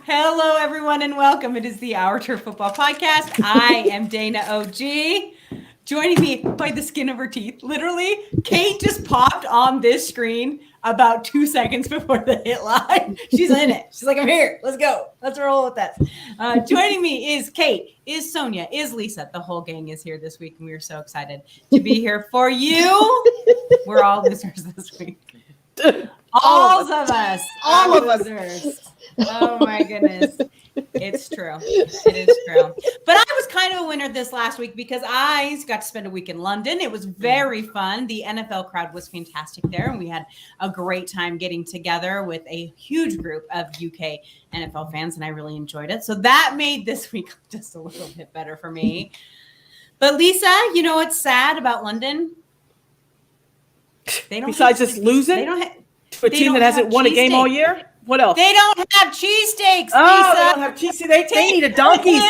Hello, everyone, and welcome. It is the Our Turf Football Podcast. I am Dana OG. Joining me by the skin of her teeth, literally, Kate just popped on this screen about 2 seconds before the hit line. She's in it. She's like, I'm here. Let's go. Let's roll with this. Joining me is Kate, is Sonia, is Lisa. The whole gang is here this week, and we are so excited to be here for you. We're all losers this week. All of us. All of us. Losers. Oh my goodness. It's true. It is true. But I was kind of a winner this last week because I got to spend a week in London. It was very fun. The NFL crowd was fantastic there, and we had a great time getting together with a huge group of UK NFL fans, and I really enjoyed it. So that made this week just a little bit better for me. But Lisa, you know what's sad about London? They don't besides just losing? They don't have to a team that hasn't won a game all year? What else? They don't have cheesesteaks, Lisa. Oh, they don't have cheesesteaks. They need a donkey's.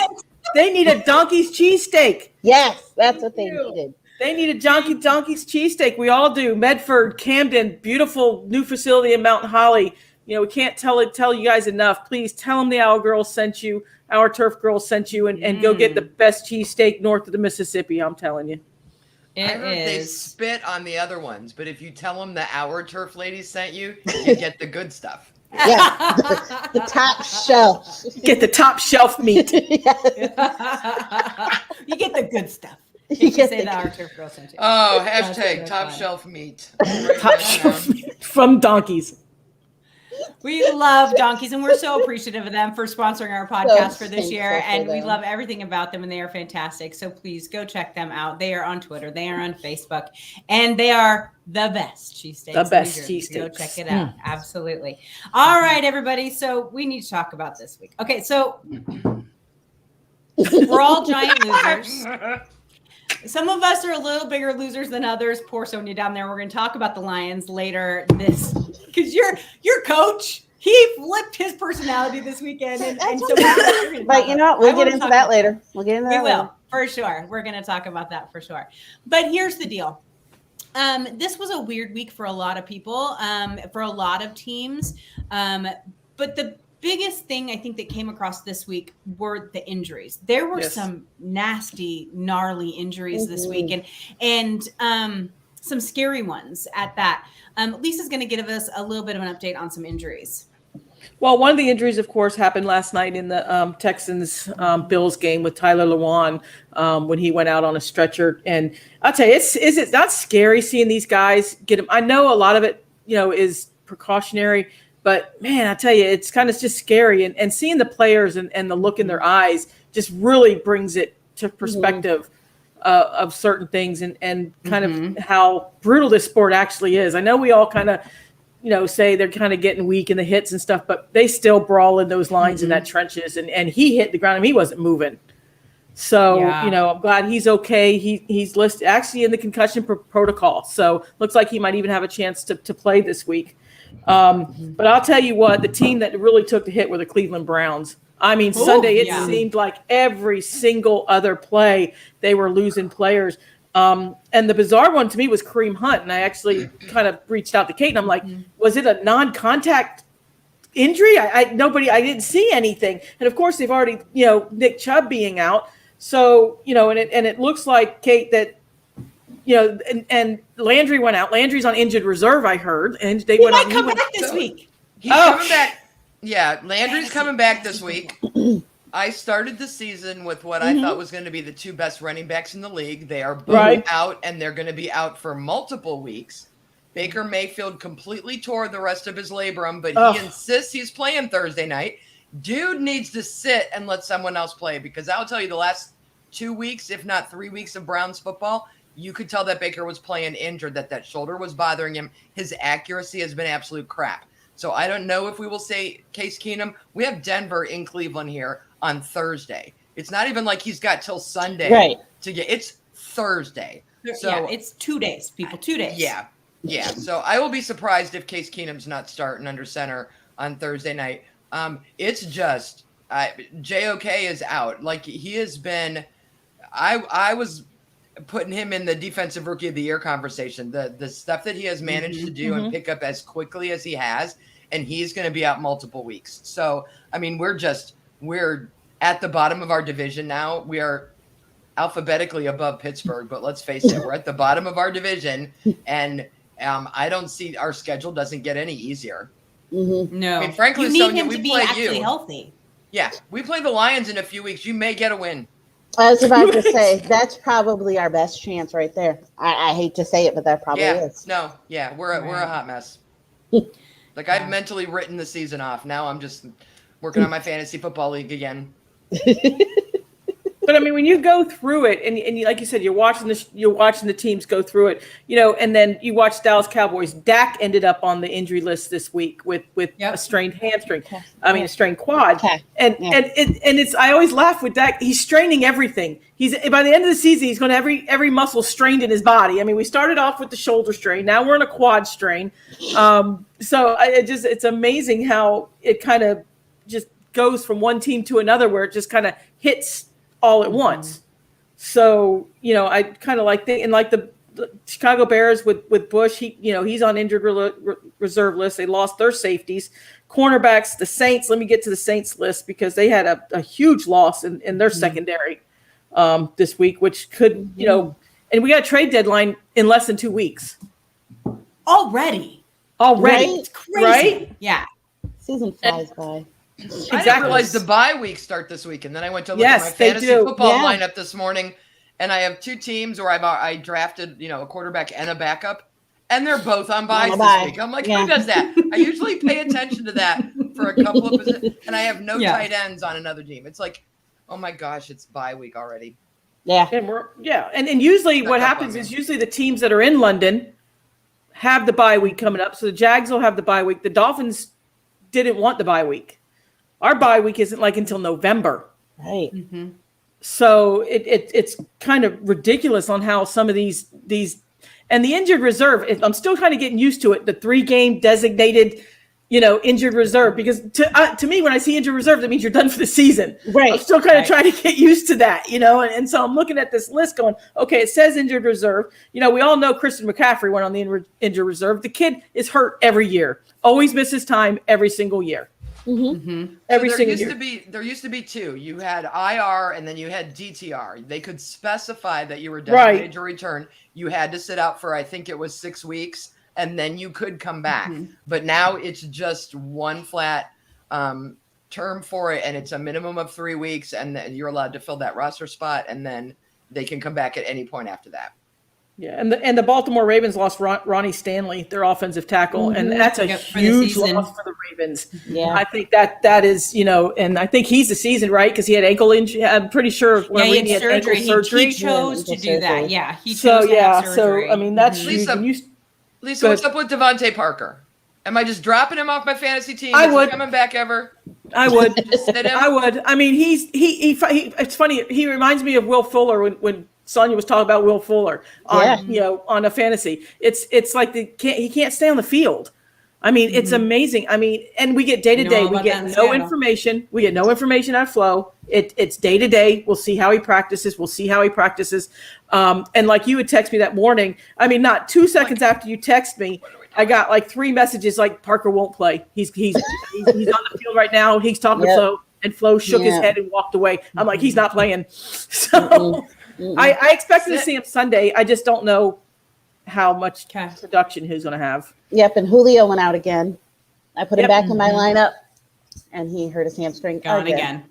They need a donkey's cheesesteak. Yes, that's what they needed. They need a donkey's cheesesteak. We all do. Medford, Camden, beautiful new facility in Mount Holly. You know, we can't tell you guys enough. Please tell them the Our Girls sent you. Our Turf Girls sent you, and go get the best cheesesteak north of the Mississippi. I'm telling you. I heard they spit on the other ones, but if you tell them the Our Turf ladies sent you, you get the good stuff. Yeah, the top shelf. Get the top shelf meat. You get the good stuff. You can say that Our Turf Girl sent you. Oh, hashtag top shelf meat. Top shelf meat from donkeys. We love donkeys, and we're so appreciative of them for sponsoring our podcast for this year. And we love everything about them, and they are fantastic. So please go check them out. They are on Twitter, they are on Facebook, and they are the best cheesesteaks. The best cheesesteaks. Go check it out. Absolutely. All right, everybody. So we need to talk about this week. Okay, so we're all giant losers. Some of us are a little bigger losers than others. Poor Sonia down there. We're going to talk about the Lions later because your coach, he flipped his personality this weekend. And so but you know what? We'll get into that later. We'll get into that later. We will, for sure. We're going to talk about that for sure. But here's the deal. This was a weird week for a lot of people, for a lot of teams. But the biggest thing I think that came across this week were the injuries. There were some nasty, gnarly injuries this week, and some scary ones at that. Lisa's going to give us a little bit of an update on some injuries. Well, one of the injuries, of course, happened last night in the Texans-Bills game with Tyler Lewan when he went out on a stretcher. And I'll tell you, is it not scary seeing these guys get him? I know a lot of it, is precautionary. But, man, I tell you, it's kind of just scary. And seeing the players and the look in their eyes just really brings it to perspective of certain things and kind of how brutal this sport actually is. I know we all kind of, say they're kind of getting weak in the hits and stuff, but they still brawl in those lines in that trenches. And he hit the ground and he wasn't moving. So, I'm glad he's okay. He's listed actually in the concussion protocol. So looks like he might even have a chance to play this week. But I'll tell you what, the team that really took the hit were the Cleveland Browns. I mean, Sunday, it seemed like every single other play, they were losing players. And the bizarre one to me was Kareem Hunt. And I actually kind of reached out to Kate and I'm like, was it a non-contact injury? I didn't see anything. And of course they've already, Nick Chubb being out. So, and it looks like, Kate, that, and Landry went out. Landry's on injured reserve, I heard. And they went out. He might come back this week. He's coming back. Yeah, Landry's coming back this week. I started the season with what I thought was going to be the two best running backs in the league. They are both out, and they're going to be out for multiple weeks. Baker Mayfield completely tore the rest of his labrum, but he insists he's playing Thursday night. Dude needs to sit and let someone else play because I'll tell you the last 2 weeks, if not 3 weeks of Browns football, you could tell that Baker was playing injured, that shoulder was bothering him. His accuracy has been absolute crap. So I don't know if we will say Case Keenum. We have Denver in Cleveland here on Thursday. It's not even like he's got till Sunday to get. It's Thursday. So it's 2 days, people. 2 days. Yeah. So I will be surprised if Case Keenum's not starting under center on Thursday night. It's just JOK is out. Like he has been. I was putting him in the defensive rookie of the year conversation. The stuff that he has managed to do and pick up as quickly as he has, and he's going to be out multiple weeks. So, I mean, we're at the bottom of our division now. We are alphabetically above Pittsburgh, but let's face it, we're at the bottom of our division, and I don't see our schedule doesn't get any easier. Mm-hmm. No, I mean, frankly, you need Sonia, him we to be play actually you. healthy. Yeah, we play the Lions in a few weeks. You may get a win. I was about to say that's probably our best chance right there. I hate to say it, but that probably is. No, yeah, we're a hot mess. Like I've mentally written the season off. Now I'm just working on my fantasy football league again. But I mean, when you go through it, and you, like you said, you're watching the teams go through it, and then you watch Dallas Cowboys. Dak ended up on the injury list this week with a strained hamstring. I mean, a strained quad. And it's I always laugh with Dak. He's straining everything. He's by the end of the season, he's going to have every muscle strained in his body. I mean, we started off with the shoulder strain. Now we're in a quad strain. So it's amazing how it kind of just goes from one team to another, where it just kind of hits all at once. So, I kind of like the Chicago Bears with Bush, he's on injured reserve list. They lost their safeties. Cornerbacks, the Saints, let me get to the Saints list because they had a huge loss in their secondary this week, which could, and we got a trade deadline in less than 2 weeks. Already. Right? It's crazy. Right? Yeah. Season flies by. Exactly. I didn't realize the bye weeks start this week, and then I went to look at my fantasy football lineup this morning, and I have 2 teams where I drafted, a quarterback and a backup, and they're both on byes this week. I'm like, who does that? I usually pay attention to that for a couple of positions, and I have no tight ends on another team. It's like, oh my gosh, it's bye week already. Yeah. And usually what happens is usually the teams that are in London have the bye week coming up. So the Jags will have the bye week. The Dolphins didn't want the bye week. Our bye week isn't like until November. Right. Mm-hmm. So it's kind of ridiculous on how some of these and the injured reserve, I'm still kind of getting used to it. The 3-game designated, injured reserve, because to me, when I see injured reserve, that means you're done for the season. Right. I'm still kind of trying to get used to that, and so I'm looking at this list going, okay, it says injured reserve. We all know Christian McCaffrey went on the injured reserve. The kid is hurt every year, always misses time every single year. Mm-hmm. Every so single year. There used to be 2. You had IR and then you had DTR. They could specify that you were designated to return. You had to sit out for, I think it was 6 weeks, and then you could come back. Mm-hmm. But now it's just one flat term for it, and it's a minimum of 3 weeks, and then you're allowed to fill that roster spot, and then they can come back at any point after that. Yeah, and the Baltimore Ravens lost Ronnie Stanley, their offensive tackle, and that's a huge loss for the Ravens. Yeah, I think that is, and I think he's the season, right? Because he had ankle injury. I'm pretty sure he had surgery. Ankle surgery. He chose to do that. Yeah, he chose to have surgery. So I mean, that's huge. Lisa, what's up with Devontae Parker? Am I just dropping him off my fantasy team? I would. Is he coming back ever? I would. Just sit him? I would. I mean, he it's funny. He reminds me of Will Fuller when Sonia was talking about Will Fuller on on a fantasy. It's like he can't stay on the field. I mean, it's amazing. I mean, and we get day to day. We get no information. We get no information out of Flo. It's day to day. We'll see how he practices. And like you would text me that morning. I mean, not 2 seconds after you text me, I got like 3 messages like Parker won't play. He's on the field right now. He's talking to Flo, and Flo shook his head and walked away. I'm like, he's not playing. So I expected to see him Sunday. I just don't know how much production he's going to have. Yep, and Julio went out again. I put him back in my lineup, and he hurt his hamstring. Gone again.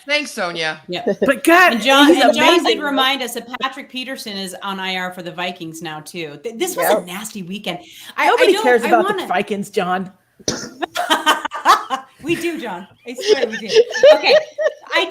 Thanks, Sonia. Yeah, but God, and John did remind us that Patrick Peterson is on IR for the Vikings now too. This was a nasty weekend. Nobody cares about the Vikings, John. We do, John. I swear we do. Okay. I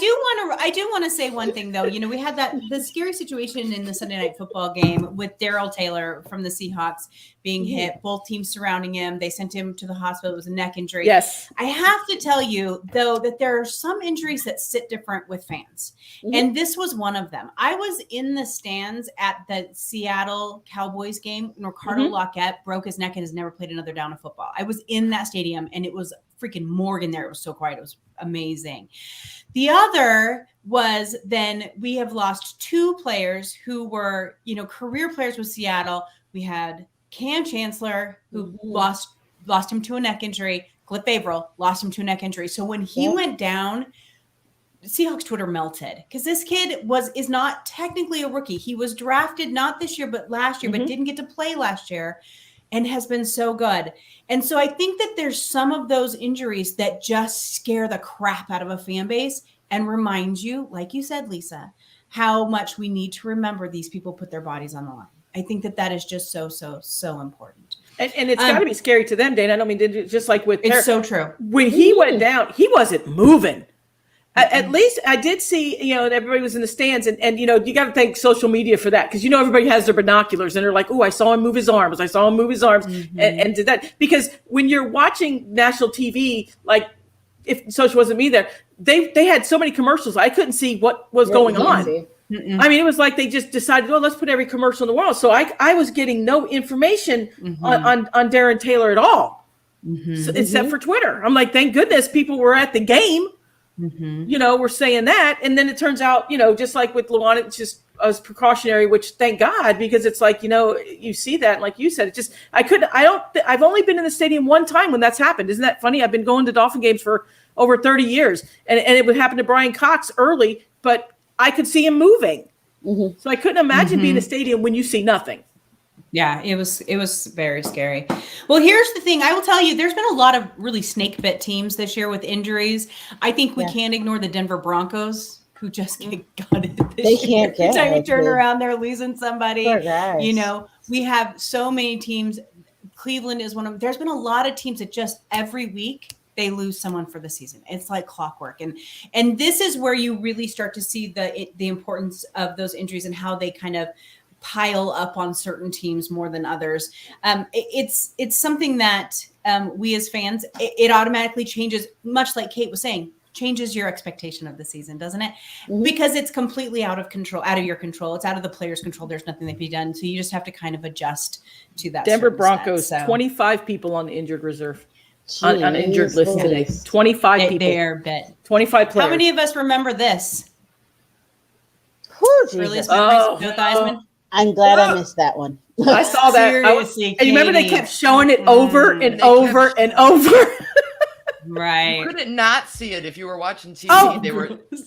do want to say one thing though. We had the scary situation in the Sunday Night Football game with Darrell Taylor from the Seahawks being hit, both teams surrounding him. They sent him to the hospital. It was a neck injury. Yes. I have to tell you though, that there are some injuries that sit different with fans. Mm-hmm. And this was one of them. I was in the stands at the Seattle Cowboys game when Ricardo Lockett broke his neck and has never played another down of football. I was in that stadium and it was freaking Morgan there. It was so quiet. It was amazing. The other was then we have lost 2 players who were, career players with Seattle. We had Cam Chancellor, who lost lost him to a neck injury. Cliff Averill lost him to a neck injury. So when he went down, Seahawks Twitter melted because this kid is not technically a rookie. He was drafted not this year, but last year, but didn't get to play last year and has been so good. And so I think that there's some of those injuries that just scare the crap out of a fan base and remind you, like you said, Lisa, how much we need to remember these people put their bodies on the line. I think that is just so important. And it's got to be scary to them, Dana. I don't mean, just like with it's so true. When he went down, he wasn't moving. At least I did see, everybody was in the stands and you got to thank social media for that. Cause everybody has their binoculars and they're like, oh, I saw him move his arms. And did that because when you're watching national TV, like if social wasn't me there, they had so many commercials. I couldn't see what was going on. I mean, it was like they just decided, well, let's put every commercial in the world. So I was getting no information on Darren Taylor at all, except for Twitter. I'm like, thank goodness people were at the game. We're saying that. And then it turns out, just like with Luan, it's just as precautionary, which thank God, because it's like, you see that. And like you said, I've only been in the stadium one time when that's happened. Isn't that funny? I've been going to Dolphin games for over 30 years and it would happen to Brian Cox early, but I could see him moving. So I couldn't imagine being in a stadium when you see nothing. Yeah, it was very scary. Well, here's the thing. I will tell you, there's been a lot of really snake bit teams this year with injuries. I think we can't ignore the Denver Broncos, who just get gutted this year. Every time you turn around, they're losing somebody. We have so many teams. Cleveland is one of them. There's been a lot of teams that just every week they lose someone for the season. It's like clockwork. And this is where you really start to see the importance of those injuries and how they kind of pile up on certain teams more than others. It's something that we as fans, it automatically changes, much like Kate was saying, changes your expectation of the season, doesn't it? Because it's completely out of your control. It's out of the player's control. There's nothing that can be done. So you just have to kind of adjust to that. Denver Broncos, 25 people on the injured reserve. On injured list today. 25 people. They're bit. 25 players. How many of us remember this? Jesus. Joe Theismann. I'm glad I missed that one. I saw that. Seriously, and you remember they kept showing it over and over and over. Right. You couldn't not see it if you were watching TV.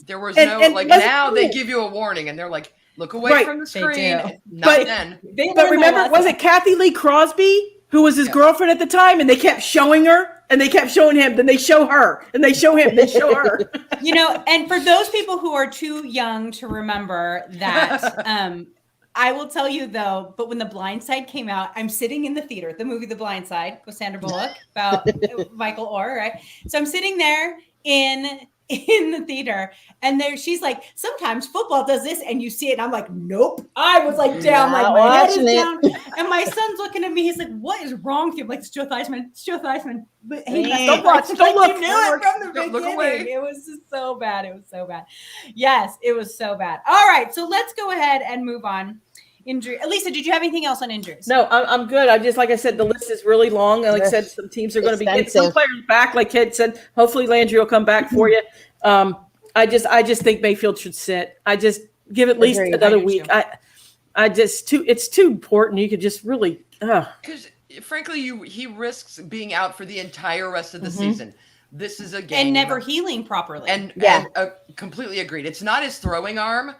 There was now they give you a warning and they're like, look away from the screen. But remember, was it Kathy Lee Crosby who was his girlfriend at the time? And they kept showing her and they kept showing him. Then they show her and they show him. They show her. And for those people who are too young to remember that, I will tell you though, but when The Blind Side came out, I'm sitting in the theater, the movie The Blind Side with Sandra Bullock about Michael Orr, right? So I'm sitting there in the theater and she's like, sometimes football does this and you see it. And I'm like, nope. I was like down, like my head is down. And my son's looking at me. He's like, what is wrong with you? I'm like, it's Joe Theismann. It's Joe Theismann. But hey, don't watch. Don't look. You knew it from the beginning. Look away. It was just so bad. It was so bad. Yes, it was so bad. All right. So let's go ahead and move on. Injury. Lisa, did you have anything else on injuries? No, I'm good. I just, like I said, the list is really long. And like I said, some teams are going to be getting some players back. Like Kate said, hopefully Landry will come back for you. I just think Mayfield should sit. I just give at least another week. It's too important. You could just really, because frankly, he risks being out for the entire rest of the season. This is a game and never healing properly. And completely agreed. It's not his throwing arm.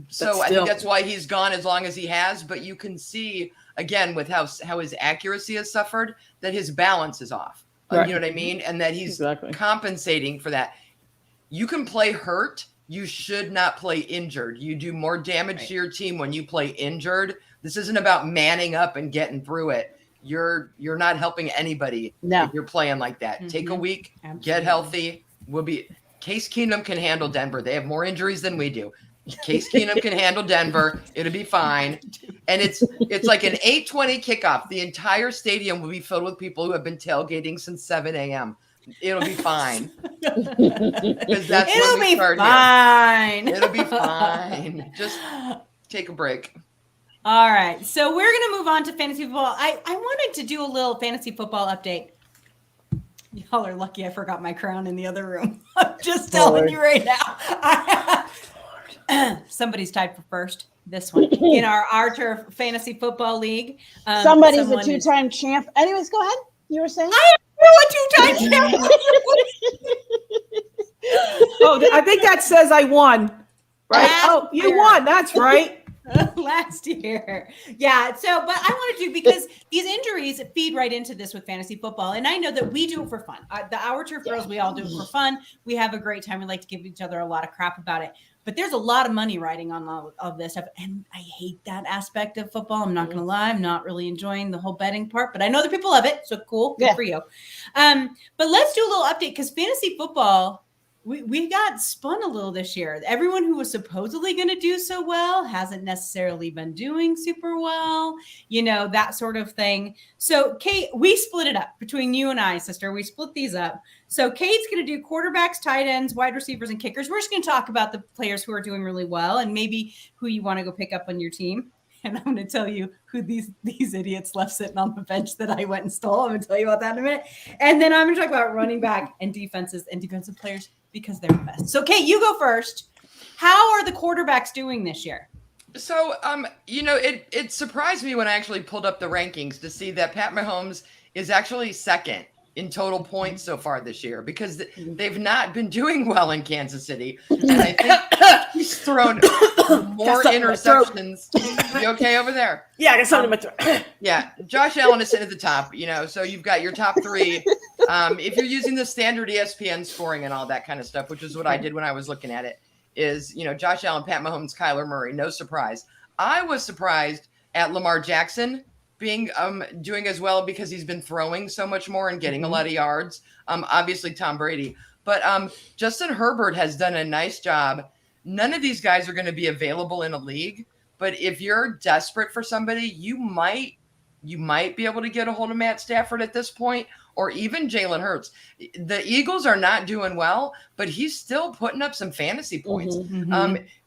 So I think that's why he's gone as long as he has. But you can see, again, with how his accuracy has suffered, that his balance is off. Right. You know what I mean? And that he's compensating for that. You can play hurt. You should not play injured. You do more damage to your team when you play injured. This isn't about manning up and getting through it. You're not helping anybody if you're playing like that. Take a week, get healthy. Case Keenum can handle Denver. They have more injuries than we do. Case Keenum can handle Denver. It'll be fine. And it's like an 8:20 kickoff. The entire stadium will be filled with people who have been tailgating since 7 a.m. It'll be fine. Because that's when we start fine. It'll be fine. Just take a break. All right. So we're going to move on to fantasy football. I wanted to do a little fantasy football update. Y'all are lucky I forgot my crown in the other room. I'm just telling you right now. Somebody's tied for first this one in our Turf Fantasy Football League. Somebody's a two-time champ. Anyways, go ahead. You were saying? I am a two-time champion. Oh, I think that says I won. Right? Oh, you won. That's right. Last year. Yeah. So, but I want to do, because these injuries feed right into this with fantasy football. And I know that we do it for fun. The Our Turf girls, we all do it for fun. We have a great time. We like to give each other a lot of crap about it. But there's a lot of money riding on all of this stuff. And I hate that aspect of football. I'm not going to lie. I'm not really enjoying the whole betting part, but I know the people love it. So cool. Good for you. But let's do a little update, because fantasy football, we got spun a little this year. Everyone who was supposedly going to do so well hasn't necessarily been doing super well, that sort of thing. So Kate, we split it up between you and I, sister. We split these up. So Kate's going to do quarterbacks, tight ends, wide receivers, and kickers. We're just going to talk about the players who are doing really well and maybe who you want to go pick up on your team. And I'm going to tell you who these idiots left sitting on the bench that I went and stole. I'm going to tell you about that in a minute. And then I'm going to talk about running back and defenses and defensive players, because they're the best. So, Kate, you go first. How are the quarterbacks doing this year? So, it surprised me when I actually pulled up the rankings to see that Pat Mahomes is actually second in total points so far this year, because they've not been doing well in Kansas City. And I think he's thrown more interceptions. You okay over there? Yeah, I got something in my throat. Yeah, Josh Allen is sitting at the top, so you've got your top three. If you're using the standard ESPN scoring and all that kind of stuff, which is what I did when I was looking at it, is, Josh Allen, Pat Mahomes, Kyler Murray, no surprise. I was surprised at Lamar Jackson being doing as well, because he's been throwing so much more and getting a lot of yards. Obviously Tom Brady, but Justin Herbert has done a nice job. None of these guys are going to be available in a league, but if you're desperate for somebody, you might be able to get a hold of Matt Stafford at this point, or even Jalen Hurts. The Eagles are not doing well, but he's still putting up some fantasy points.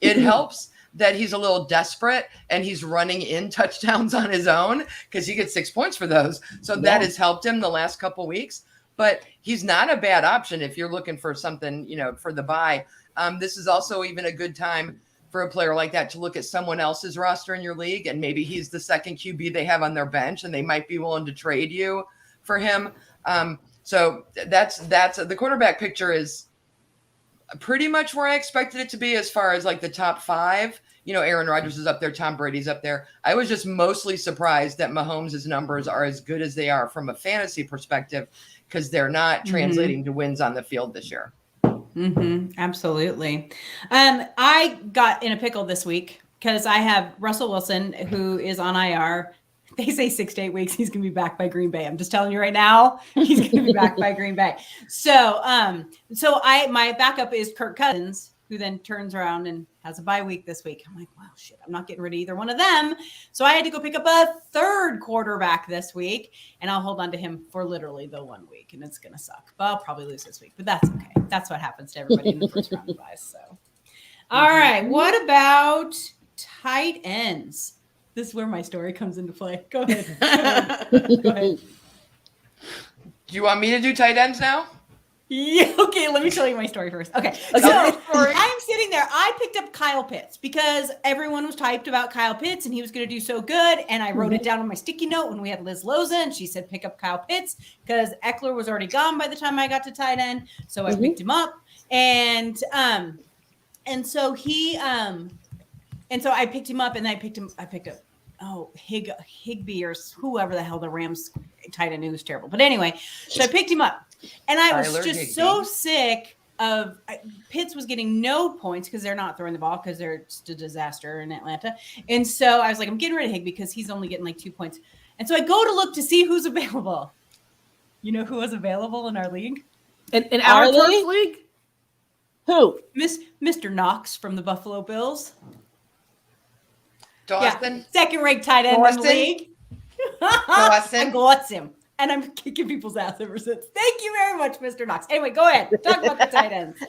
It helps that he's a little desperate and he's running in touchdowns on his own, because he gets 6 points for those. So that has helped him the last couple of weeks, but he's not a bad option if you're looking for something, for the bye. This is also even a good time for a player like that to look at someone else's roster in your league, and maybe he's the second QB they have on their bench and they might be willing to trade you for him. So that's the quarterback picture is pretty much where I expected it to be, as far as like the top five. Aaron Rodgers is up there, Tom Brady's up there. I was just mostly surprised that Mahomes' numbers are as good as they are from a fantasy perspective, because they're not translating to wins on the field this year. Absolutely. I got in a pickle this week because I have Russell Wilson, who is on IR. They say 6 to 8 weeks. He's going to be back by Green Bay. I'm just telling you right now, he's going to be back by Green Bay. So my backup is Kirk Cousins, who then turns around and has a bye week this week. I'm like, wow, shit, I'm not getting rid of either one of them. So I had to go pick up a third quarterback this week, and I'll hold on to him for literally the 1 week, and it's going to suck. But I'll probably lose this week, but that's okay. That's what happens to everybody in the first round of buys. So, all right, what about tight ends? This is where my story comes into play. Go ahead. Go ahead. Do you want me to do tight ends now? Yeah, okay, let me tell you my story first. Okay, so I'm sitting there. I picked up Kyle Pitts because everyone was hyped about Kyle Pitts and he was going to do so good. And I wrote it down on my sticky note when we had Liz Loza, and she said, pick up Kyle Pitts because Eckler was already gone by the time I got to tight end. So I picked him up, and so I picked him up, and I picked up Higbee or whoever the hell the Rams tight end, who was terrible. But anyway, so I picked him up, and I was just so sick of Pitts was getting no points because they're not throwing the ball because they're just a disaster in Atlanta. And so I was like, I'm getting rid of Higbee because he's only getting like 2 points. And so I go to look to see who's available. You know who was available in our league? In our turf league? Who? Mr. Knox from the Buffalo Bills. Dawson? Yeah, second-ranked tight end in the league. Dawson? I got him. And I'm kicking people's ass ever since. Thank you very much, Mr. Knox. Anyway, go ahead. Talk about the tight ends.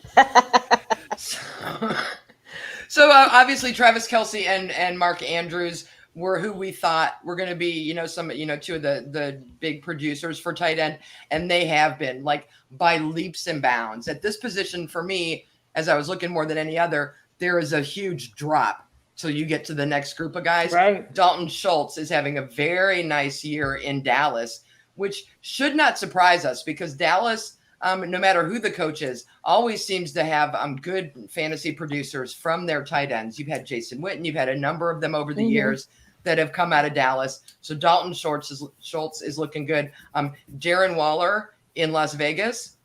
So obviously Travis Kelce and Mark Andrews were who we thought were going to be, two of the big producers for tight end. And they have been, like, by leaps and bounds. At this position, for me, as I was looking more than any other, there is a huge drop till you get to the next group of guys. Right. Dalton Schultz is having a very nice year in Dallas which should not surprise us because Dallas, no matter who the coach is, always seems to have good fantasy producers from their tight ends. You've had Jason Witten. You've had a number of them over the years that have come out of Dallas. So Dalton Schultz is looking good. Darren Waller in Las Vegas,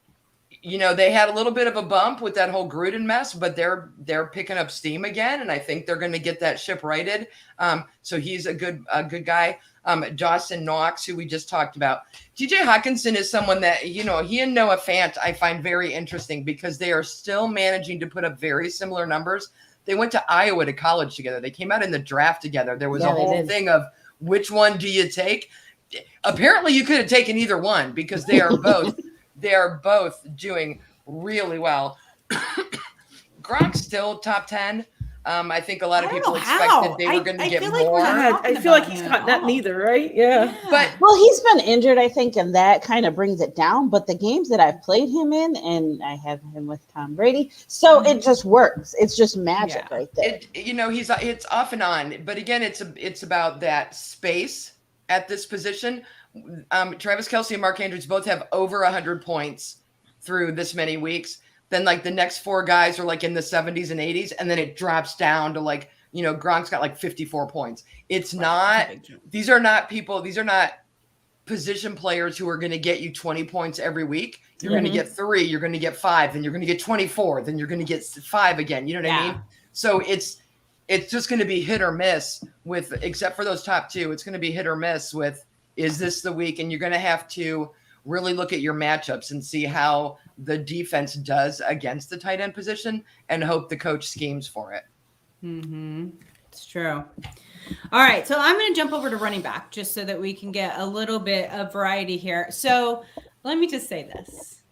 they had a little bit of a bump with that whole Gruden mess, but they're picking up steam again, and I think they're going to get that ship righted. So he's a good guy. Dawson Knox, who we just talked about. TJ Hawkinson is someone that, he and Noah Fant I find very interesting because they are still managing to put up very similar numbers. They went to Iowa to college together. They came out in the draft together. There was a whole thing of which one do you take? Apparently you could have taken either one because they are both doing really well. Gronk's still top 10. I think a lot of people expected they were going to get more. I feel like he's not neither, right? Yeah. But he's been injured, I think, and that kind of brings it down. But the games that I've played him in, and I have him with Tom Brady, so it just works. It's just magic right there. It's off and on, but again, it's about that space at this position. Travis Kelce and Mark Andrews both have over 100 points through this many weeks. Then the next four guys are in the 70s and 80s, and then it drops down to Gronk's got 54 points. It's not, these are not position players who are going to get you 20 points every week. You're going to get 3, you're going to get 5, then you're going to get 24, then you're going to get 5 again. You know what I mean? So it's just going to be hit or miss except for those top 2, it's going to be hit or miss with, is this the week? And you're going to have to really look at your matchups and see how the defense does against the tight end position and hope the coach schemes for it. It's true. All right. So I'm going to jump over to running back just so that we can get a little bit of variety here. So let me just say this.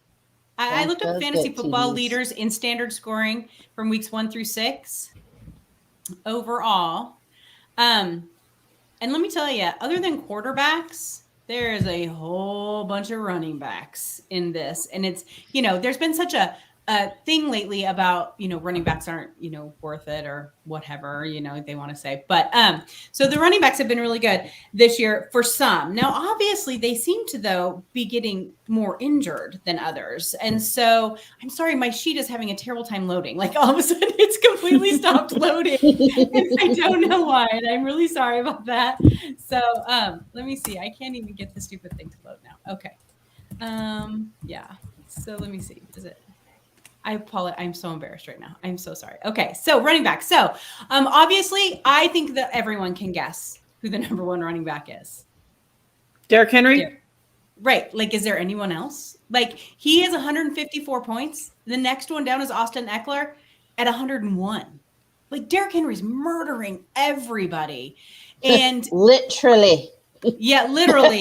I looked up fantasy football leaders in standard scoring from weeks 1 through 6 overall. And let me tell you, other than quarterbacks, there is a whole bunch of running backs in this. And it's, there's been such a thing lately about, running backs aren't, worth it or whatever, they want to say. But so the running backs have been really good this year for some. Now, obviously, they seem to, though, be getting more injured than others. And so I'm sorry, my sheet is having a terrible time loading. All of a sudden, it's completely stopped loading. And I don't know why. And I'm really sorry about that. So let me see. I can't even get the stupid thing to load now. Okay. Yeah. So let me see. Is it? I apologize. I'm so embarrassed right now. I'm so sorry. Okay. So running back. So obviously, I think that everyone can guess who the number 1 running back is. Derrick Henry? Right. Is there anyone else? He has 154 points. The next one down is Austin Eckler at 101. Derrick Henry's murdering everybody. And literally. Yeah, literally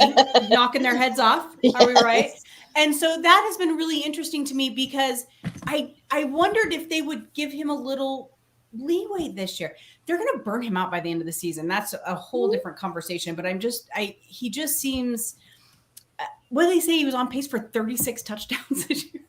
knocking their heads off. Are we right? And so that has been really interesting to me because I wondered if they would give him a little leeway this year. They're going to burn him out by the end of the season. That's a whole different conversation. But he just seems, what did they say? He was on pace for 36 touchdowns this year.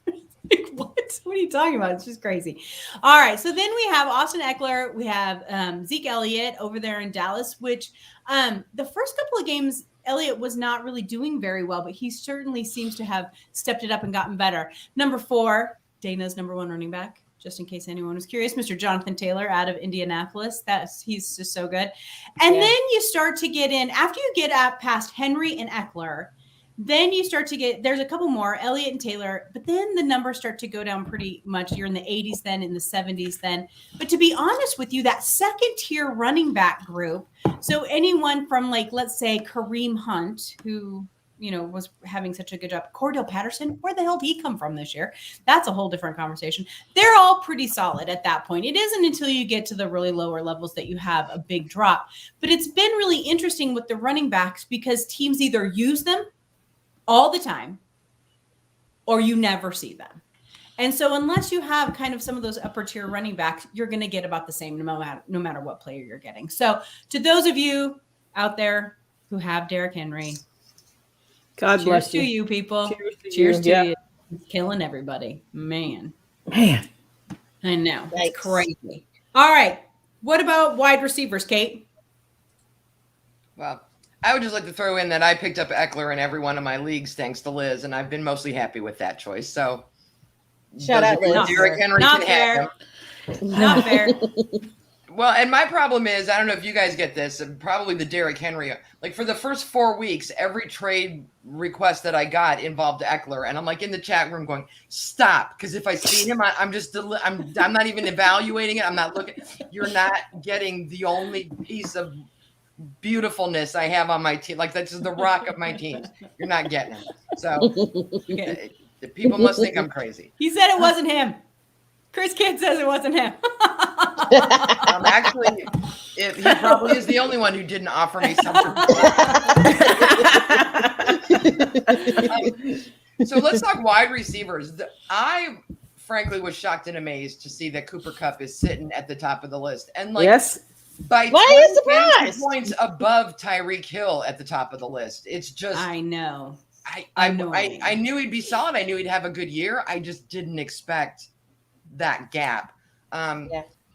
What? What are you talking about? It's just crazy. All right. So then we have Austin Eckler. We have Zeke Elliott over there in Dallas, which the first couple of games, Elliott was not really doing very well, but he certainly seems to have stepped it up and gotten better. Number 4, Dana's number 1 running back, just in case anyone was curious, Mr. Jonathan Taylor out of Indianapolis. He's just so good. And then you start to get in, after you get up past Henry and Eckler, then you start to get, there's a couple more, Elliott and Taylor, but then the numbers start to go down pretty much. You're in the 80s then, in the 70s then. But to be honest with you, that second tier running back group, so anyone from let's say Kareem Hunt, who, was having such a good job, Cordell Patterson, where the hell did he come from this year? That's a whole different conversation. They're all pretty solid at that point. It isn't until you get to the really lower levels that you have a big drop. But it's been really interesting with the running backs because teams either use them all the time or you never see them. And so unless you have kind of some of those upper tier running backs, you're going to get about the same no matter what player you're getting. So to those of you out there who have Derrick Henry, God bless you. Cheers to you, people. Cheers to you. He's killing everybody. Man. I know. Yikes. It's crazy. All right. What about wide receivers, Kate? Well, I would just like to throw in that I picked up Eckler in every one of my leagues thanks to Liz, and I've been mostly happy with that choice. So Shout out, Liz. Derrick Henry Not can fair. have him. Not fair. Well, and my problem is, I don't know if you guys get this, and probably the Derrick Henry. Like for the first 4 weeks, every trade request that I got involved Eckler, and I'm like in the chat room going, "Stop!" Because if I see him, I'm not even evaluating it. I'm not looking. You're not getting the only piece of beautifulness I have on my team. Like that's just the rock of my teams. You're not getting him. So people must think I'm crazy. He said it wasn't him. Chris Kidd says it wasn't him. Actually, he probably is the only one who didn't offer me something. So let's talk wide receivers. I frankly was shocked and amazed to see that Cooper Kupp is sitting at the top of the list. And like by Why are you surprised? points above Tyreek Hill at the top of the list. It's just I know. I knew he'd be solid. I knew he'd have a good year. I just didn't expect that gap.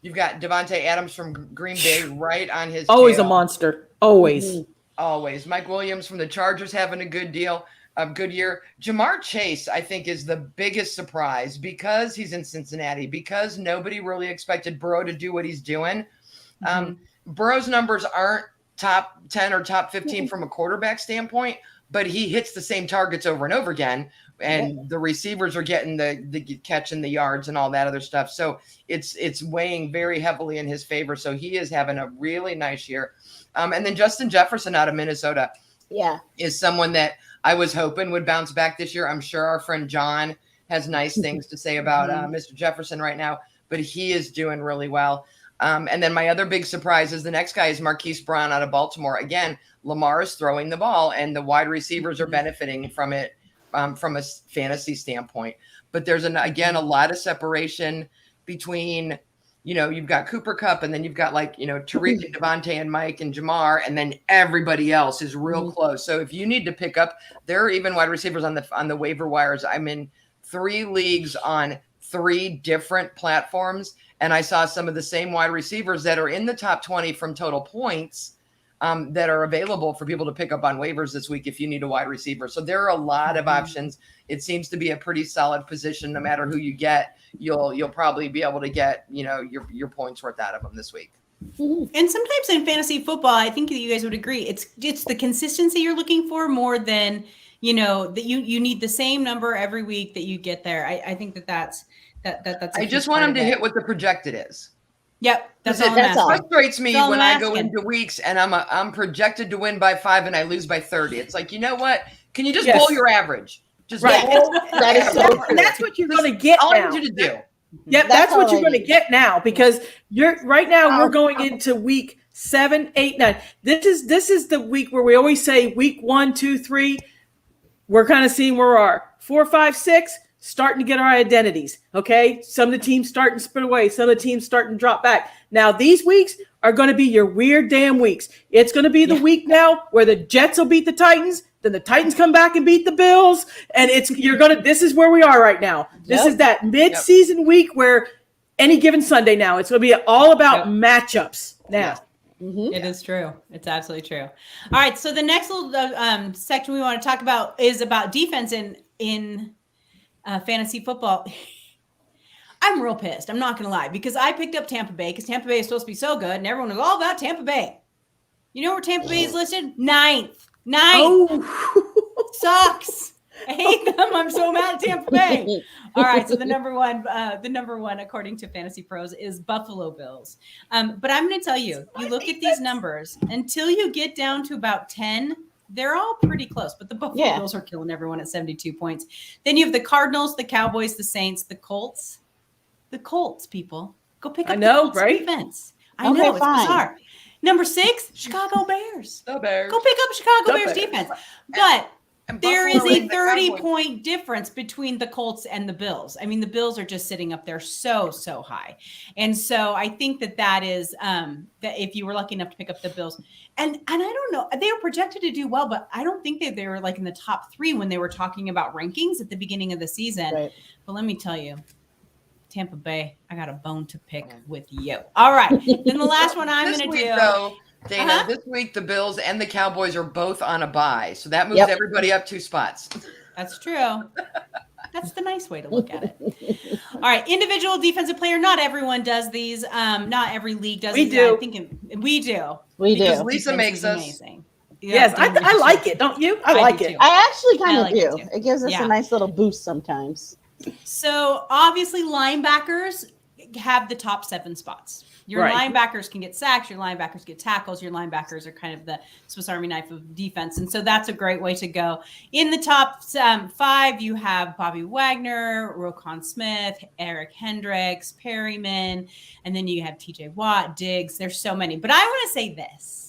You've got Devontae Adams from Green Bay right on his Always tail. a monster. Always. Always. Mike Williams from the Chargers having a good year. Jamar Chase, I think, is the biggest surprise because he's in Cincinnati, because nobody really expected Burrow to do what he's doing. Burrow's numbers aren't top 10 or top 15 from a quarterback standpoint, but he hits the same targets over and over again. And the receivers are getting the catching the yards and all that other stuff. So it's weighing very heavily in his favor. So he is having a really nice year. And then Justin Jefferson out of Minnesota is someone that I was hoping would bounce back this year. I'm sure our friend John has nice things to say about Mr. Jefferson right now, but he is doing really well. And then my other big surprise is the next guy is Marquise Brown out of Baltimore. Again, Lamar is throwing the ball and the wide receivers are benefiting from it. From a fantasy standpoint, but there's again a lot of separation between, you've got Cooper Kupp and then you've got Tariq and Devontae and Mike and Jamar, and then everybody else is real close. So if you need to pick up, there are even wide receivers on the waiver wires. I'm in 3 leagues on 3 different platforms, and I saw some of the same wide receivers that are in the top 20 from total points. That are available for people to pick up on waivers this week if you need a wide receiver. So there are a lot of options. It seems to be a pretty solid position. No matter who you get, you'll probably be able to get your points worth out of them this week. And sometimes in fantasy football, I think that you guys would agree, it's the consistency you're looking for more than that you need the same number every week that you get there. I think that's. I just want them to hit what the projected is. Yep, that's all. It frustrates me when I go into weeks and I'm projected to win by 5 and I lose by 30. It's like, you know what? Can you just bowl your average? Just bowl that is so true. That's what you're going to get all now. I need you to do. Yep, that's what you're going to get now, because we're going into week 7, 8, 9. This is the week where we always say week 1, 2, 3. We're kind of seeing where we are. 4, 5, 6. Starting to get our identities, okay? Some of the teams starting to split away. Some of the teams starting to drop back. Now, these weeks are going to be your weird damn weeks. It's going to be the week now where the Jets will beat the Titans, then the Titans come back and beat the Bills, and this is where we are right now. This is that mid-season week where any given Sunday now, it's going to be all about matchups now. It is true. It's absolutely true. All right, so the next little section we want to talk about is about defense in fantasy football. I'm real pissed. I'm not going to lie, because I picked up Tampa Bay because Tampa Bay is supposed to be so good and everyone was all about Tampa Bay. You know where Tampa Bay is listed? 9th. Oh. Sucks. I hate them. I'm so mad at Tampa Bay. All right. So the number one, according to Fantasy Pros, is Buffalo Bills. But I'm going to tell you, you look at these numbers until you get down to about 10, they're all pretty close, but the Buffalo Bills are killing everyone at 72 points. Then you have the Cardinals, the Cowboys, the Saints, the Colts. The Colts, people. Go pick up the Colts defense. I know, it's bizarre. Number 6, Chicago Bears. The Bears. Go pick up Chicago Bears defense. But there is a 30-point difference between the Colts and the Bills. I mean, the Bills are just sitting up there so high. And so I think that is that if you were lucky enough to pick up the Bills. And I don't know, they were projected to do well, but I don't think that they were like in the top 3 when they were talking about rankings at the beginning of the season. Right. But let me tell you, Tampa Bay, I got a bone to pick with you. All right. Then the last one I'm going to do. Dana, this week the Bills and the Cowboys are both on a bye, so that moves everybody up 2 spots. That's true. That's the nice way to look at it. All right, individual defensive player. Not everyone does these. Not every league does. We these. do. I think we do. We Because do. Lisa makes us. Amazing. Yes, I like it. Don't you? I like do it. too. I actually I kind of like it do. too. It gives us Yeah. a nice little boost sometimes. So obviously, linebackers have the top 7 spots. Your Right. linebackers can get sacks. Your linebackers get tackles. Your linebackers are kind of the Swiss Army knife of defense. And so that's a great way to go. In the top 5, you have Bobby Wagner, Roquan Smith, Eric Hendricks, Perryman, and then you have TJ Watt, Diggs. There's so many. But I want to say this.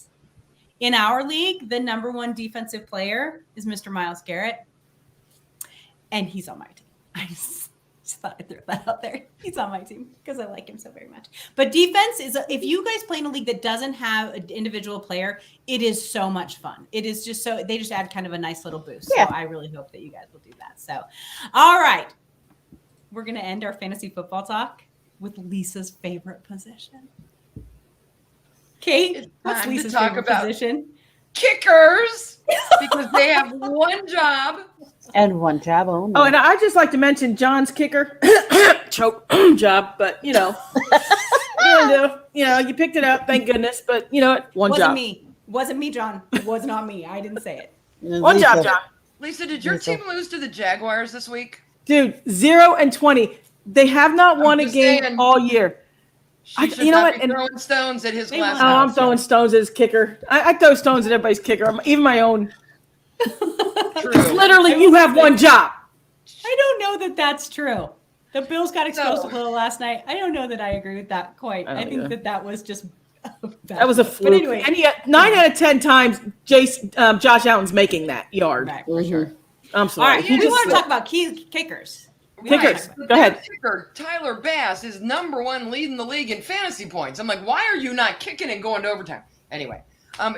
In our league, the number 1 defensive player is Mr. Myles Garrett. And he's on my team. I just thought I'd throw that out there. He's on my team because I like him so very much. But defense is, if you guys play in a league that doesn't have an individual player, it is so much fun. It is just so, they just add kind of a nice little boost. Yeah. So I really hope that you guys will do that. So, all right. We're going to end our fantasy football talk with Lisa's favorite position. Kate, It's what's time to Lisa's talk favorite about position? Kickers, because they have one job. And one job only. Oh, and I'd just like to mention John's kicker choke job, but you you picked it up, thank goodness. But you know what? One Wasn't job. me. Wasn't me, John. It was not me. I didn't say it. One job, John. Lisa, did your team lose to the Jaguars this week? Dude, 0-20. They have not won a just game saying. all year. She should you know not what? be And- throwing stones at his They glass won. Oh, I'm house. throwing stones at his kicker. I throw stones at everybody's kicker, even my own. True. Literally, you have one job. I don't know that that's true. The Bills got exposed a little last night. I don't know that I agree with that quite. I I don't think either. that was just That was a fluke. But anyway, And yet, 9 out of 10 times, Josh Allen's making that yard. right, for sure. I'm All sorry. right, He we just want to slipped. talk about kickers. We Kickers. wanna talk about- Go ahead. Kicker Tyler Bass is number 1 leading the league in fantasy points. I'm like, why are you not kicking and going to overtime? Anyway,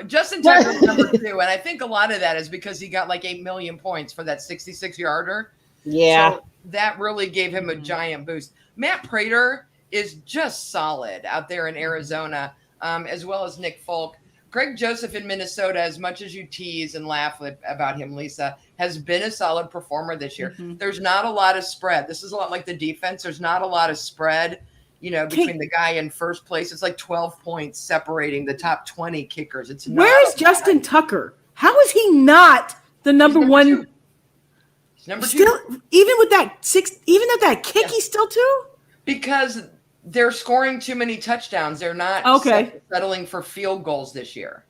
Justin Tucker's number 2, and I think a lot of that is because he got like 8 million points for that 66-yarder. Yeah. So that really gave him a giant boost. Matt Prater is just solid out there in Arizona, as well as Nick Folk. Greg Joseph in Minnesota, as much as you tease and laugh about him, Lisa, has been a solid performer this year. Mhm. There's not a lot of spread. This is a lot like the defense. There's not a lot of spread, between the guy in first place. It's like 12 points separating the top 20 kickers. It's not Where's a lot. Justin Tucker? How is he not the number He's one? 2. He's number 2. Still, even with that kick, he's still 2? Because they're scoring too many touchdowns. They're not settling for field goals this year.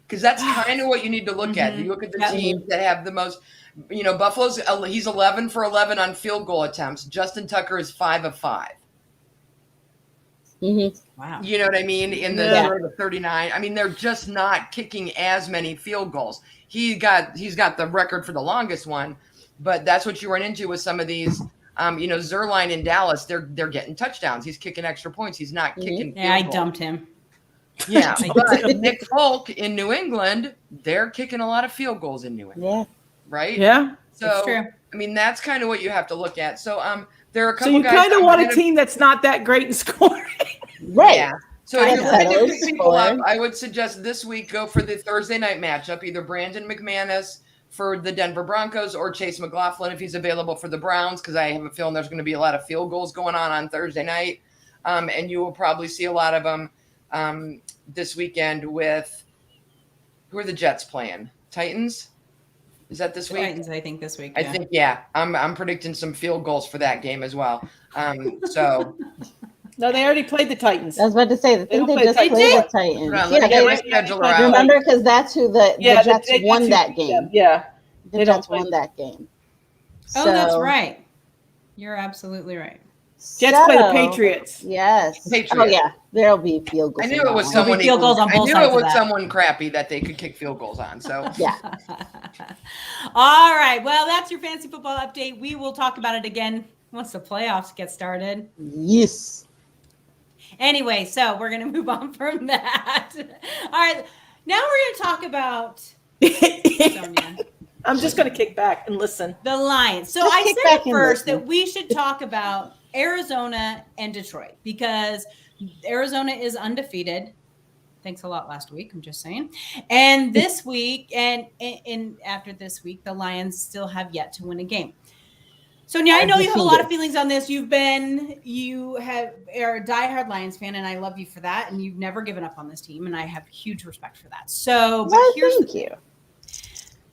Because that's kind of what you need to look at. You look at the teams that have the most, Buffalo's, he's 11 for 11 on field goal attempts. Justin Tucker is 5 of 5. Mm-hmm. Wow. You know what I mean? In the 0 to 39. I mean, they're just not kicking as many field goals. He's got the record for the longest one, but that's what you run into with some of these. Zerline in Dallas, they're getting touchdowns. He's kicking extra points. He's not kicking. Yeah, I field goals. dumped him. Yeah, but Nick Folk in New England, they're kicking a lot of field goals in New England. Yeah. Right? Yeah. So, That's true. I mean, that's kind of what you have to look at. So, there are a So couple you guys. kind of I'm want a gonna- team that's not that great in scoring. Right. Yeah. So if you're looking to Tyler's pick people up, scoring. I would suggest this week go for the Thursday night matchup, either Brandon McManus for the Denver Broncos or Chase McLaughlin if he's available for the Browns, because I have a feeling there's going to be a lot of field goals going on Thursday night. And you will probably see a lot of them this weekend with – who are the Jets playing? Titans? Is that this week? Titans, I think this week. I think, yeah. I'm predicting some field goals for that game as well. So – No, they already played the Titans. I was about to say, I think don't they play just the played Titans. the Titans. hold on, let me get my scheduler out. Remember, because that's who the Jets won that game. Yeah. The They don't Jets play- won that game. Oh, that's So- right. You're absolutely right. Jets play the So, Patriots. Yes. Patriots. Oh, yeah. There'll be field goals. I knew in it was that one. There'll someone. be field goals on I both knew sides it of was that. someone crappy that they could kick field goals on. So Yeah. All right. Well, that's your fantasy football update. We will talk about it again once the playoffs get started. Yes. Anyway, so we're going to move on from that. All right. Now we're going to talk about Sonia, I'm just going to kick back and listen. the Lions. So Just I kick said back at and first listen. that we should talk about Arizona and Detroit because Arizona is undefeated. Thanks a lot last week. I'm just saying. And this week, and after this week, the Lions still have yet to win a game. So now I know you have a lot of feelings on this. You are a diehard Lions fan, and I love you for that. And you've never given up on this team, and I have huge respect for that. So, but thank you.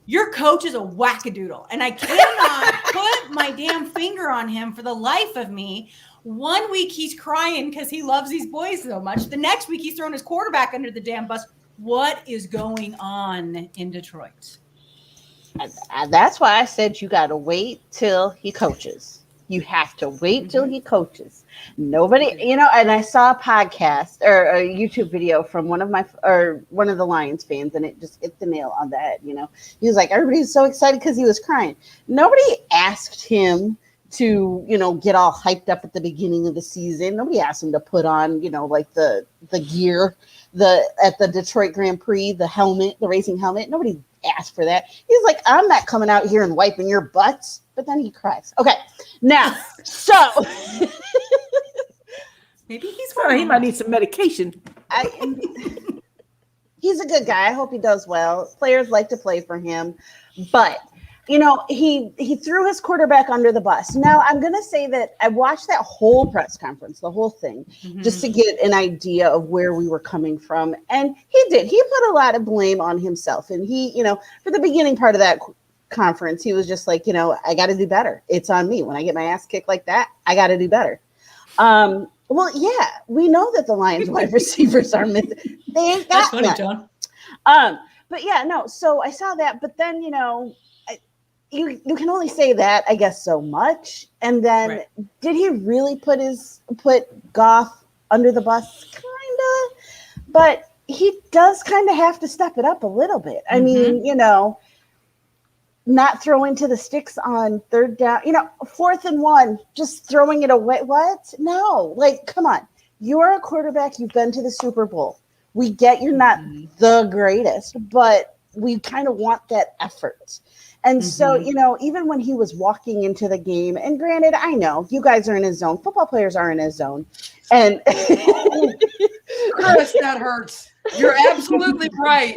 Your coach is a wackadoodle, and I cannot put my damn finger on him for the life of me. 1 week he's crying because he loves these boys so much. The next week he's throwing his quarterback under the damn bus. What is going on in Detroit? That's why I said you got to wait till he coaches. You have to wait till he coaches. Nobody, and I saw a podcast or a YouTube video from one of the Lions fans, and it just hit the nail on the head. He was like, everybody was so excited because he was crying. Nobody asked him to, get all hyped up at the beginning of the season. Nobody asked him to put on, like the gear, at the Detroit Grand Prix, the helmet, the racing helmet. Nobody asked for that. He's like, I'm not coming out here and wiping your butts. But then he cries. Okay, now, so maybe he might need some medication. He's a good guy. I hope he does well. Players like to play for him, but he threw his quarterback under the bus. Now, I'm going to say that I watched that whole press conference, the whole thing, just to get an idea of where we were coming from. And he did. He put a lot of blame on himself. And he, for the beginning part of that conference, he was just like, I got to do better. It's on me. When I get my ass kicked like that, I got to do better. Well, yeah, we know that the Lions wide receivers are missing. They ain't got That's funny, John. But yeah, no. So I saw that, but then you can only say that, I guess, so much. And then Did he really put Goff under the bus? Kinda, but he does kind of have to step it up a little bit. I mean, not throwing to the sticks on third down, 4th and 1, just throwing it away. What? No, come on. You're a quarterback. You've been to the Super Bowl. We get you're not the greatest, but we kind of want that effort. And so, even when he was walking into the game, and granted, I know you guys are in his zone. Football players are in his zone. And Chris, that hurts. You're absolutely right.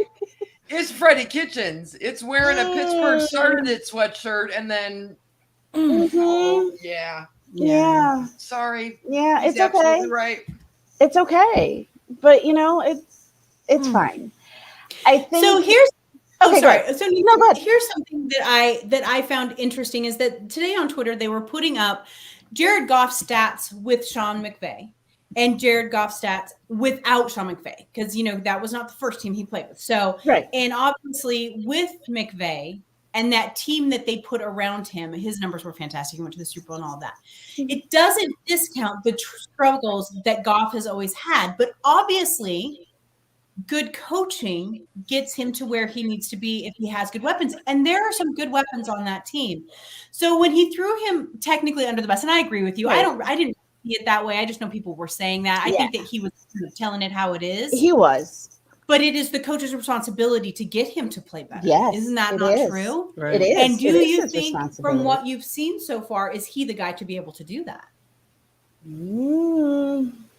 It's Freddie Kitchens. It's wearing a Pittsburgh started sweatshirt and then yeah. Sorry. Yeah, He's it's okay. Absolutely right. It's okay. But it's fine. I think so. Here's sorry. So here's something that I found interesting is that today on Twitter they were putting up Jared Goff's stats with Sean McVay and Jared Goff's stats without Sean McVay, because that was not the first team he played with. So and obviously with McVay and that team that they put around him, his numbers were fantastic. He went to the Super Bowl and all that. It doesn't discount the struggles that Goff has always had, but obviously good coaching gets him to where he needs to be if he has good weapons. And there are some good weapons on that team. So when he threw him technically under the bus, and I agree with you, I didn't see it that way. I just know people were saying that. I think that he was telling it how it is. He was. But it is the coach's responsibility to get him to play better. Yes. Isn't that not true? Right. It is. And do you think from what you've seen so far, is he the guy to be able to do that?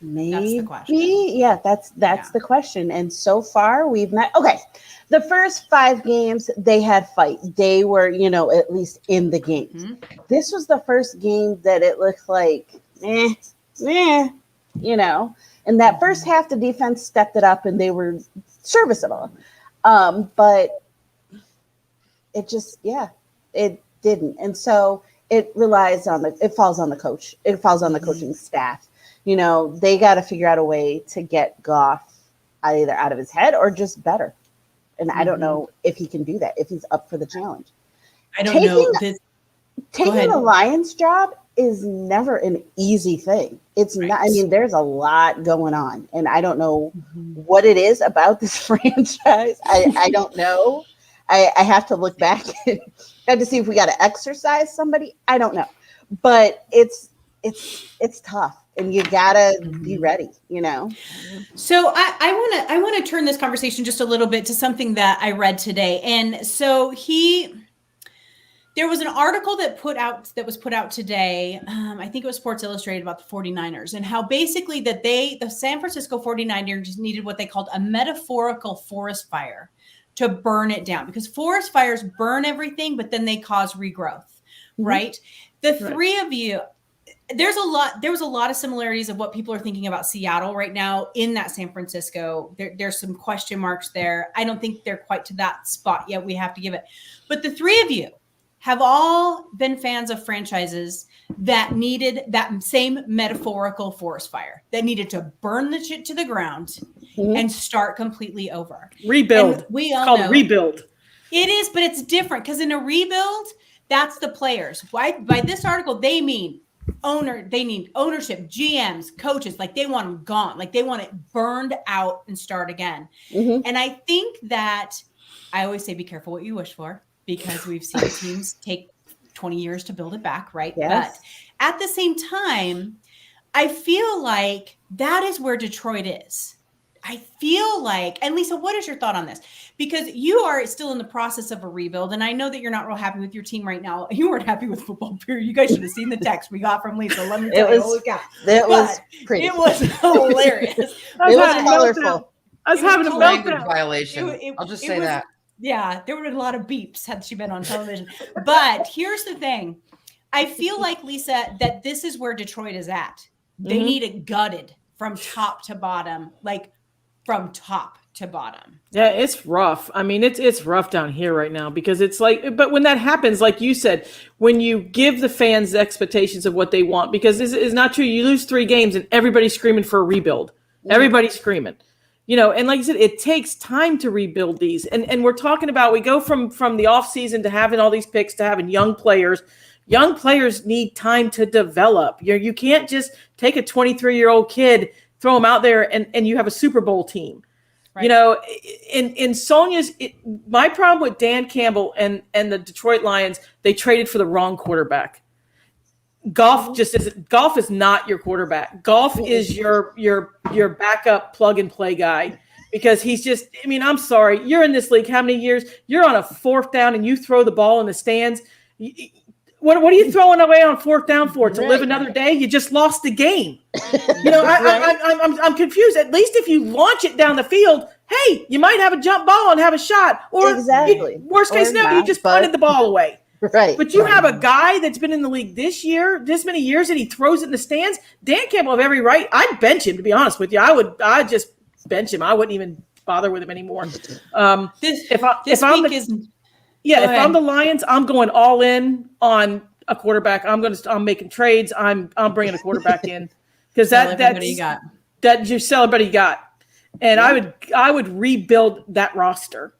Maybe. That's the question. Yeah, that's the question. And so far we've not. Okay. The first 5 games they had fight. They were, at least in the games. This was the first game that it looked like, and that first half, the defense stepped it up and they were serviceable. But it just, it didn't. And so it falls on the coach. It falls on the coaching staff. They got to figure out a way to get Goff either out of his head or just better. And I don't know if he can do that, if he's up for the challenge. I don't know. Taking the Lions job is never an easy thing. It's not. I mean, there's a lot going on, and I don't know what it is about this franchise. I don't know. I have to look back and have to see if we got to exercise somebody. I don't know, but it's tough, and you gotta be ready. So I want to turn this conversation just a little bit to something that I read today, and so There was an article that was put out today. I think it was Sports Illustrated about the 49ers and how basically that the San Francisco 49ers needed what they called a metaphorical forest fire to burn it down, because forest fires burn everything, but then they cause regrowth, right? The three of you, there was a lot of similarities of what people are thinking about Seattle right now in that San Francisco. There's some question marks there. I don't think they're quite to that spot yet. We have to give it. But the three of you have all been fans of franchises that needed that same metaphorical forest fire, that needed to burn the shit to the ground and start completely over. Rebuild. And we all called know rebuild. It is, but it's different because in a rebuild, that's the players. Why? By this article, they mean they need ownership, GMs, coaches, like they want them gone, like they want it burned out and start again. And I think that I always say, be careful what you wish for, because we've seen teams take 20 years to build it back, right? Yes. But at the same time, I feel like that is where Detroit is. I feel like, and Lisa, what is your thought on this? Because you are still in the process of a rebuild, and I know that you're not real happy with your team right now. You weren't happy with football, period. You guys should have seen the text we got from Lisa. Let me tell you, holy cow. It was pretty. It was hilarious. It was colorful. I was having a language meltdown. violation. I'll just say that. Yeah, there would have been a lot of beeps had she been on television. But here's the thing. I feel like, Lisa, that this is where Detroit is at. They need it gutted from top to bottom, like from top to bottom. Yeah, it's rough. I mean, it's rough down here right now because it's like, but when that happens, like you said, when you give the fans the expectations of what they want, because this is not true. You lose 3 games and everybody's screaming for a rebuild. Everybody's screaming. You know, and like you said, it takes time to rebuild these. And we're talking about, we go from the offseason to having all these picks to having young players. Young players need time to develop. You can't just take a 23-year-old kid, throw him out there, and you have a Super Bowl team. Right. You know, in Sonia's, my problem with Dan Campbell and the Detroit Lions, they traded for the wrong quarterback. Goff is not your quarterback. Goff is your backup plug and play guy, because he's just, I mean, I'm sorry. You're in this league how many years? You're on a 4th down and you throw the ball in the stands. What are you throwing away on 4th down for? To live another day? You just lost the game. You know, I'm confused. At least if you launch it down the field, hey, you might have a jump ball and have a shot. Or worst case scenario, you just punted the ball away. Right. But you have a guy that's been in the league this many years, and he throws it in the stands. Dan Campbell have every right. I'd bench him, to be honest with you. I'd just bench him. I wouldn't even bother with him anymore. If I'm the Lions, I'm going all in on a quarterback. I'm making trades. I'm bringing a quarterback in, because that you sell everybody you got. And I would rebuild that roster.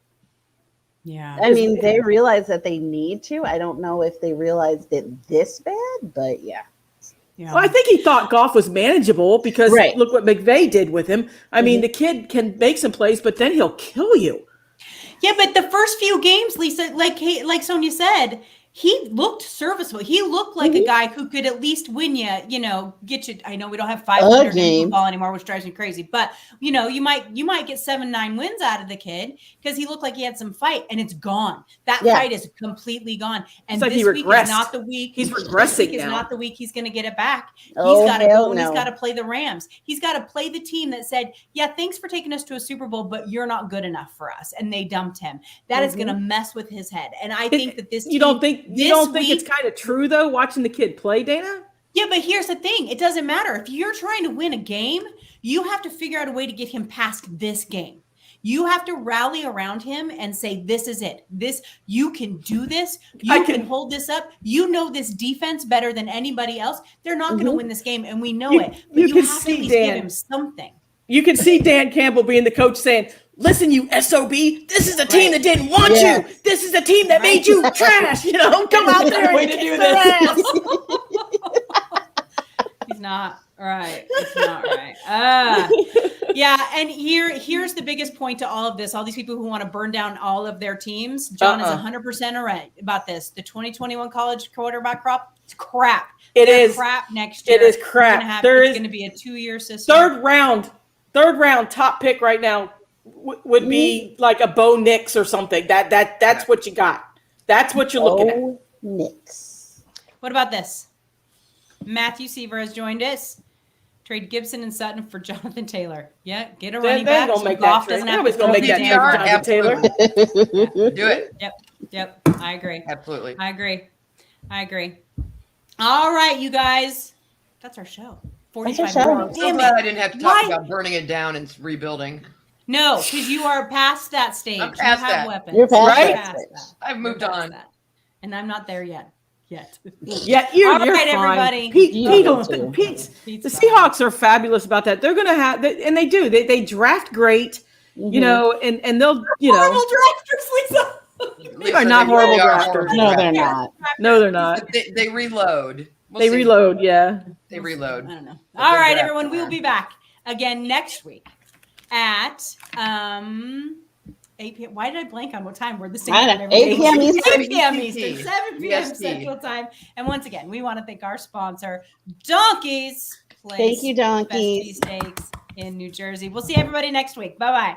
Yeah. I mean, they realize that they need to. I don't know if they realized it this bad, but yeah. Well, I think he thought Goff was manageable, because look what McVay did with him. I mean, the kid can make some plays, but then he'll kill you. Yeah, but the first few games, Lisa, like Sonia said, he looked serviceable. He looked like a guy who could at least win you, get you. I know we don't have 500 in football anymore, which drives me crazy. But, you might get 7-9 wins out of the kid, because he looked like he had some fight, and it's gone. That fight is completely gone. And like this week is not the week. He's regressing this week now. is not the week he's going to get it back. He's Oh, got to go and no. he's got to play the Rams. He's got to play the team that said, yeah, thanks for taking us to a Super Bowl, but you're not good enough for us. And they dumped him. That is going to mess with his head. And I think that this team, you don't think it's kind of true, though, watching the kid play, Dana? Yeah, but here's the thing. It doesn't matter. If you're trying to win a game, you have to figure out a way to get him past this game. You have to rally around him and say, this is it. You can do this. You can hold this up. You know this defense better than anybody else. They're not going to win this game, and we know it. But you have to at least give him something. You can see Dan Campbell being the coach saying, listen, you SOB, this is a team that didn't want you. This is a team that made you trash. Come out there and kick their ass. He's not right. It's not right. Yeah, and here's the biggest point to all of this. All these people who want to burn down all of their teams. John is 100% right about this. The 2021 college quarterback crop, it's crap. They're crap next year. It is crap. It's going to be a 2-year system. Third round top pick right now would be like a Bo Nix or something. That's what you got. That's what you're looking at. Knicks. What about this? Matthew Seaver has joined us. Trade Gibson and Sutton for Jonathan Taylor. Yeah, get a running back. They're gonna make Goff that trade. doesn't have Nobody's to gonna throw make that the trade for damn- Jonathan Taylor. Do it. Yep. I agree. Absolutely. I agree. All right, you guys. That's our show. 45 That's our show. minutes. I'm so Damn glad it. I didn't have to talk Why? about burning it down and rebuilding. No, because you are past that stage. I'm past you have that. weapons. You're past Right? that stage. I've moved You're past on. that. And I'm not there yet. Yeah, you're All right, fine. everybody. Pete, the Seahawks are fabulous about that. They're going to have, and they do. They draft great, you know, and they'll, you know, Horrible drafters, Lisa. They are not horrible really are drafters. horrible No, they're drafters. not. no, they're not. But they reload. We'll They see. reload, yeah. They reload. I don't know. But All they're right, drafting everyone. We will there. be back again next week at 8 p.m. Why did I blank on what time? We're the same I time know. every 8 day. p.m. Eastern. 8 p.m. VST. Eastern, 7 p.m. VST. Central Time. And once again, we want to thank our sponsor, Donkey's Place. Thank you, Donkeys. Best cheesesteaks in New Jersey. We'll see everybody next week. Bye-bye.